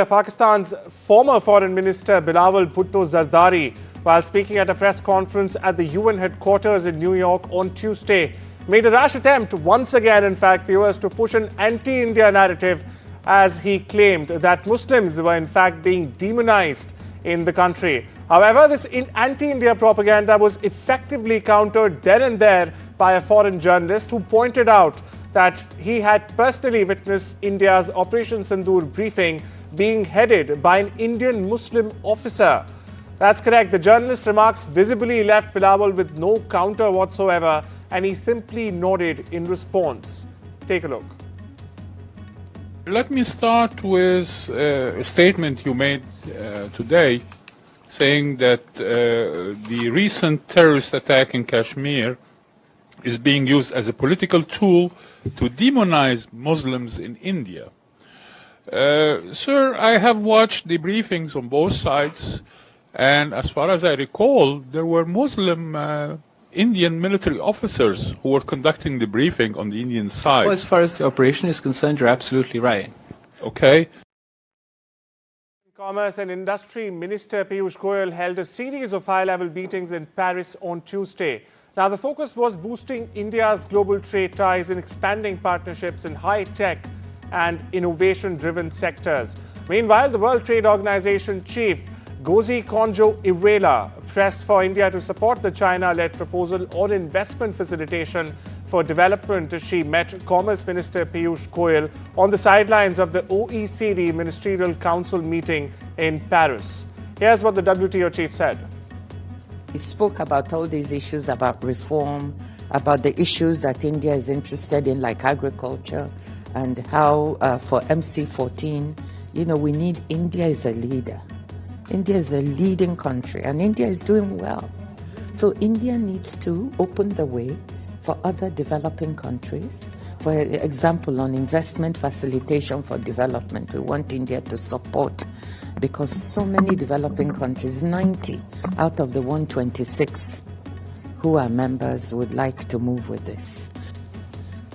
Pakistan's former Foreign Minister Bilawal Bhutto-Zardari, while speaking at a press conference at the UN headquarters in New York on Tuesday, made a rash attempt once again, in fact, viewers, to push an anti-India narrative as he claimed that Muslims were in fact being demonized in the country. However, this anti-India propaganda was effectively countered then and there by a foreign journalist who pointed out that he had personally witnessed India's Operation Sindoor briefing being headed by an Indian Muslim officer. That's correct. The journalist's remarks visibly left Bilawal with no counter whatsoever, and he simply nodded in response. Take a look. Let me start with a statement you made today, saying that the recent terrorist attack in Kashmir is being used as a political tool to demonize Muslims in India. Sir, I have watched the briefings on both sides, and as far as I recall, there were Muslim Indian military officers who were conducting the briefing on the Indian side. Well, as far as the operation is concerned, you're absolutely right. Okay. Commerce and Industry Minister Piyush Goyal held a series of high-level meetings in Paris on Tuesday. Now, the focus was boosting India's global trade ties and expanding partnerships in high-tech and innovation-driven sectors. Meanwhile, the World Trade Organization chief Ngozi Konjo-Iweala pressed for India to support the China-led proposal on investment facilitation for development as she met Commerce Minister Piyush Goyal on the sidelines of the OECD Ministerial Council meeting in Paris. Here's what the WTO chief said. He spoke about all these issues about reform, about the issues that India is interested in, like agriculture, and how for MC14, we need India as a leader. India is a leading country, and India is doing well. So India needs to open the way for other developing countries. For example, on investment facilitation for development, we want India to support, because so many developing countries, 90 out of the 126 who are members, would like to move with this.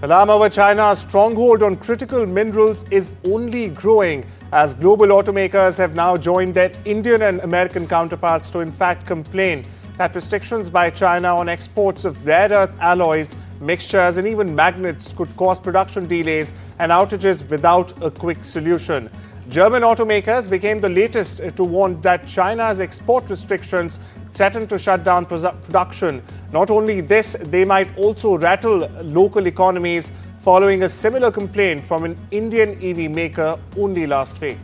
Alarm over China's stronghold on critical minerals is only growing as global automakers have now joined their Indian and American counterparts to in fact complain that restrictions by China on exports of rare earth alloys, mixtures and even magnets could cause production delays and outages without a quick solution. German automakers became the latest to warn that China's export restrictions threaten to shut down production. Not only this, they might also rattle local economies following a similar complaint from an Indian EV maker only last week.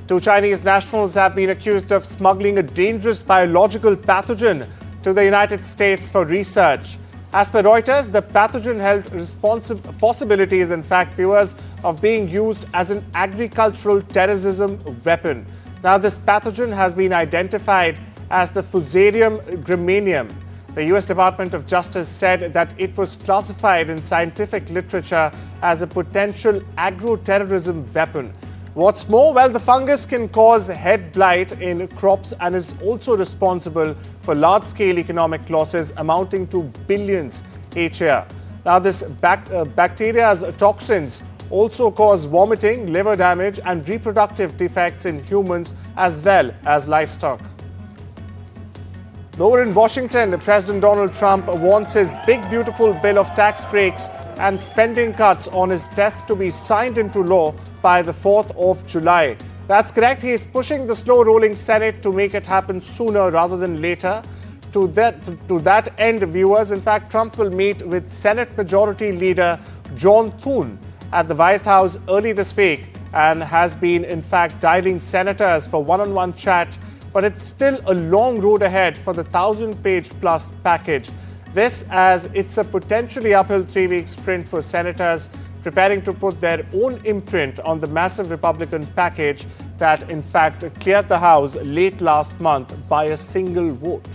Two Chinese nationals have been accused of smuggling a dangerous biological pathogen to the United States for research. As per Reuters, the pathogen held possibilities, in fact, viewers, of being used as an agricultural terrorism weapon. Now, this pathogen has been identified as the Fusarium gramineum. The U.S. Department of Justice said that it was classified in scientific literature as a potential agroterrorism weapon. What's more, well, the fungus can cause head blight in crops and is also responsible for large-scale economic losses amounting to billions each year. Now, this bacteria's toxins also cause vomiting, liver damage and reproductive defects in humans as well as livestock. Over in Washington, President Donald Trump wants his big beautiful bill of tax breaks and spending cuts on his desk to be signed into law by the 4th of July. That's correct. He is pushing the slow-rolling Senate to make it happen sooner rather than later. To that end, viewers, in fact, Trump will meet with Senate Majority Leader John Thune at the White House early this week and has been, in fact, dialing senators for one-on-one chat. But it's still a long road ahead for the 1,000-page plus package. This as it's a potentially uphill 3-week sprint for senators preparing to put their own imprint on the massive Republican package that, in fact, cleared the House late last month by a single vote.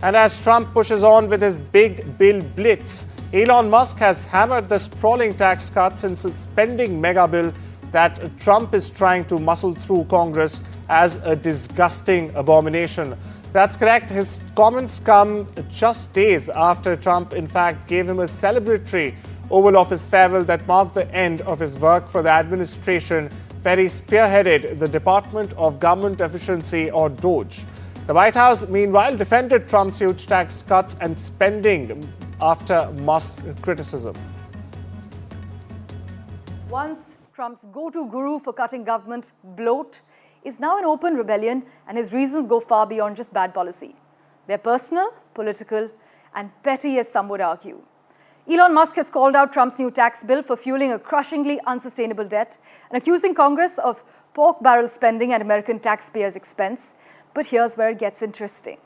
And as Trump pushes on with his big bill blitz, Elon Musk has hammered the sprawling tax cuts and spending mega bill that Trump is trying to muscle through Congress as a disgusting abomination. That's correct. His comments come just days after Trump, in fact, gave him a celebratory Oval Office farewell that marked the end of his work for the administration where he spearheaded the Department of Government Efficiency, or DOGE. The White House, meanwhile, defended Trump's huge tax cuts and spending after Musk's criticism. Once Trump's go-to guru for cutting government bloat is now in open rebellion, and his reasons go far beyond just bad policy. They're personal, political, and petty, as some would argue. Elon Musk has called out Trump's new tax bill for fueling a crushingly unsustainable debt and accusing Congress of pork barrel spending at American taxpayers' expense. But here's where it gets interesting.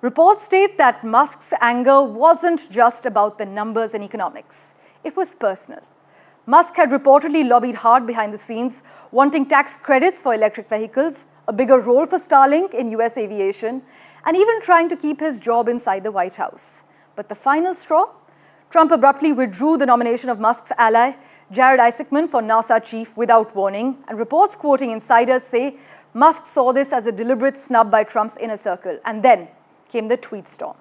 Reports state that Musk's anger wasn't just about the numbers and economics. It was personal. Musk had reportedly lobbied hard behind the scenes, wanting tax credits for electric vehicles, a bigger role for Starlink in US aviation, and even trying to keep his job inside the White House. But the final straw? Trump abruptly withdrew the nomination of Musk's ally, Jared Isaacman, for NASA chief without warning, and reports quoting insiders say Musk saw this as a deliberate snub by Trump's inner circle. And then came the tweet storm.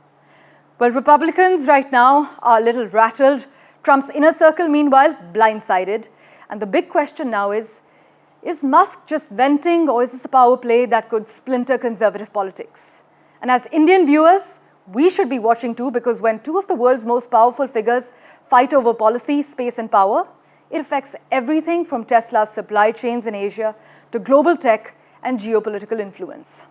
Well, Republicans right now are a little rattled. Trump's inner circle, meanwhile, blindsided. And the big question now is Musk just venting, or is this a power play that could splinter conservative politics? And as Indian viewers, we should be watching too, because when two of the world's most powerful figures fight over policy, space, and power, it affects everything from Tesla's supply chains in Asia to global tech and geopolitical influence.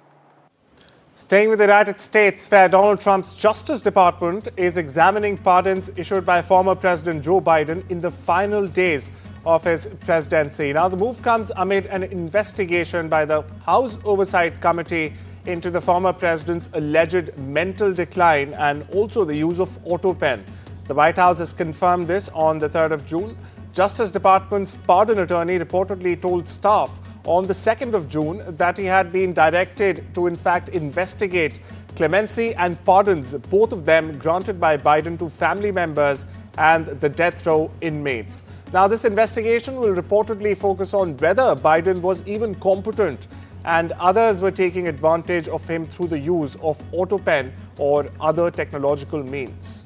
Staying with the United States, where Donald Trump's Justice Department is examining pardons issued by former President Joe Biden in the final days of his presidency. Now, the move comes amid an investigation by the House Oversight Committee into the former president's alleged mental decline and also the use of auto pen. The White House has confirmed this on the 3rd of June. Justice Department's pardon attorney reportedly told staff on the 2nd of June that he had been directed to, in fact, investigate clemency and pardons, both of them granted by Biden to family members and the death row inmates. Now, this investigation will reportedly focus on whether Biden was even competent and others were taking advantage of him through the use of auto pen or other technological means.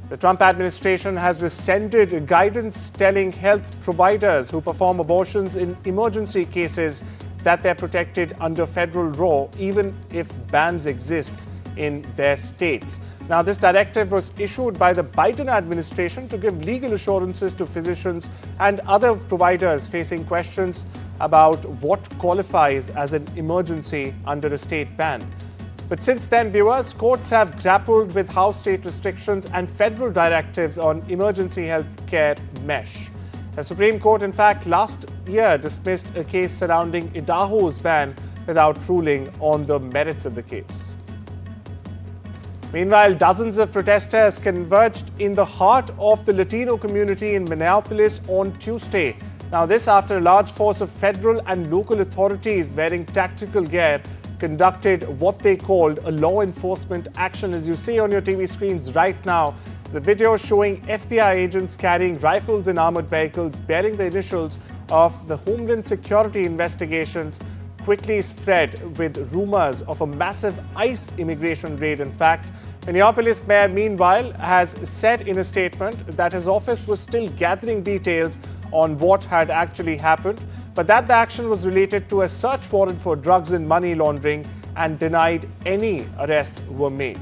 The Trump administration has rescinded guidance telling health providers who perform abortions in emergency cases that they're protected under federal law, even if bans exist in their states. Now, this directive was issued by the Biden administration to give legal assurances to physicians and other providers facing questions about what qualifies as an emergency under a state ban. But since then, viewers, courts have grappled with how state restrictions and federal directives on emergency health care mesh. The Supreme Court, in fact, last year dismissed a case surrounding Idaho's ban without ruling on the merits of the case. Meanwhile, dozens of protesters converged in the heart of the Latino community in Minneapolis on Tuesday. Now, this after a large force of federal and local authorities wearing tactical gear conducted what they called a law enforcement action. As you see on your TV screens right now, the video showing FBI agents carrying rifles and armored vehicles bearing the initials of the Homeland Security investigations quickly spread with rumors of a massive ICE immigration raid. In fact, Minneapolis mayor, meanwhile, has said in a statement that his office was still gathering details on what had actually happened, but that the action was related to a search warrant for drugs and money laundering and denied any arrests were made.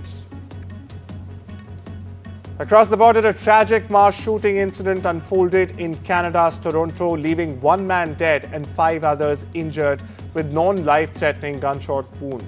Across the border, a tragic mass shooting incident unfolded in Canada's Toronto, leaving one man dead and 5 others injured with non-life-threatening gunshot wounds.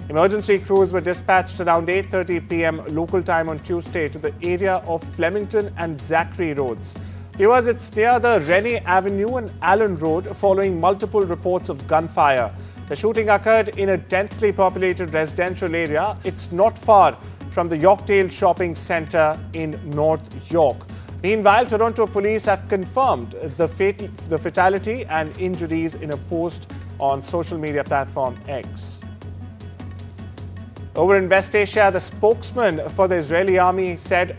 Emergency crews were dispatched around 8:30 p.m. local time on Tuesday to the area of Flemington and Zachary roads. Viewers, it's near the Rennie Avenue and Allen Road following multiple reports of gunfire. The shooting occurred in a densely populated residential area. It's not far from the Yorkdale Shopping Centre in North York. Meanwhile, Toronto police have confirmed the fatality and injuries in a post on social media platform X. Over in West Asia, the spokesman for the Israeli army said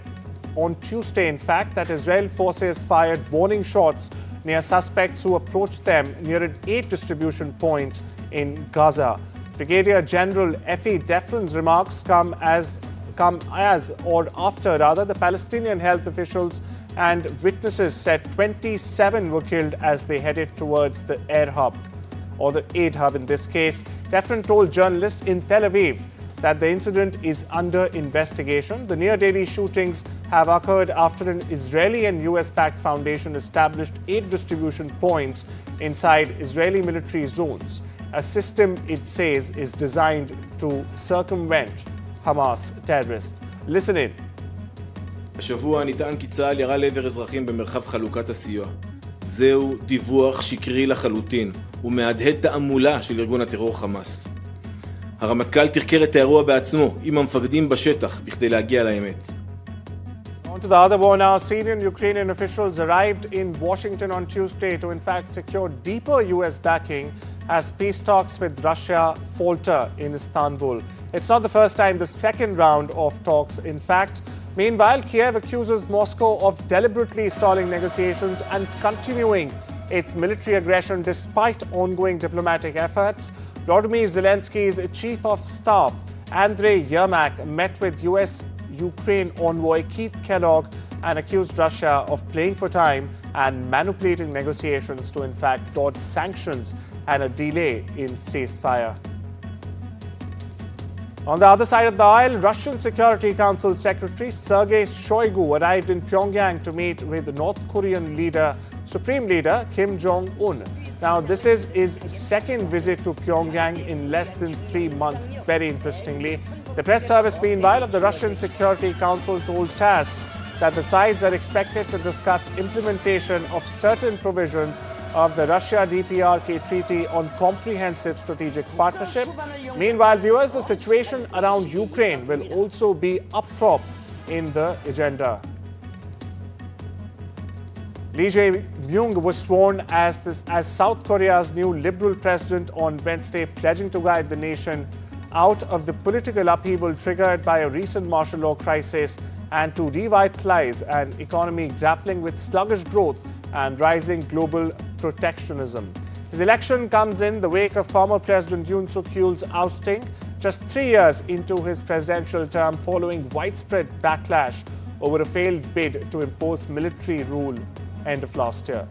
on Tuesday, in fact, that Israel forces fired warning shots near suspects who approached them near an aid distribution point in Gaza. Brigadier General Effie Defrin's remarks come as come as or after the Palestinian health officials and witnesses said 27 were killed as they headed towards the air hub, or the aid hub in this case. Refren told journalists in Tel Aviv that the incident is under investigation. The near-daily shootings have occurred after an Israeli and US-backed foundation established aid distribution points inside Israeli military zones, a system it says is designed to circumvent Hamas terrorists. Listen in. השבוע נטען כי צה"ל ירה לעבר אזרחים במרחב חלוקת הסיוע. זהו דיווח שקרי לחלוטין ומהדהד תעמולה של ארגון הטרור חמאס. הרמטכ"ל תחקר את האירוע בעצמו עם המפקדים בשטח בכדי להגיע לאמת. On to the other war now. Syrian Ukrainian officials arrived in Washington on Tuesday to in fact secure deeper US backing as peace talks with Russia falter in Istanbul. It's not the first time, the second round of talks in fact. Meanwhile, Kiev accuses Moscow of deliberately stalling negotiations and continuing its military aggression despite ongoing diplomatic efforts. Volodymyr Zelensky's chief of staff, Andrei Yermak, met with US-Ukraine envoy Keith Kellogg and accused Russia of playing for time and manipulating negotiations to in fact dodge sanctions and a delay in ceasefire. On the other side of the aisle, Russian Security Council Secretary Sergei Shoigu arrived in Pyongyang to meet with North Korean Supreme Leader Kim Jong-un. Now, this is his second visit to Pyongyang in less than 3 months, very interestingly. The press service, meanwhile, of the Russian Security Council told TASS that the sides are expected to discuss implementation of certain provisions of the Russia-DPRK Treaty on Comprehensive Strategic Partnership. Meanwhile, viewers, the situation around Ukraine will also be up top in the agenda. Lee Jae-myung was sworn as South Korea's new liberal president on Wednesday, pledging to guide the nation out of the political upheaval triggered by a recent martial law crisis and to revitalize an economy grappling with sluggish growth and rising global protectionism. His election comes in the wake of former President Yoon Suk-yeol's ousting just 3 years into his presidential term following widespread backlash over a failed bid to impose military rule end of last year.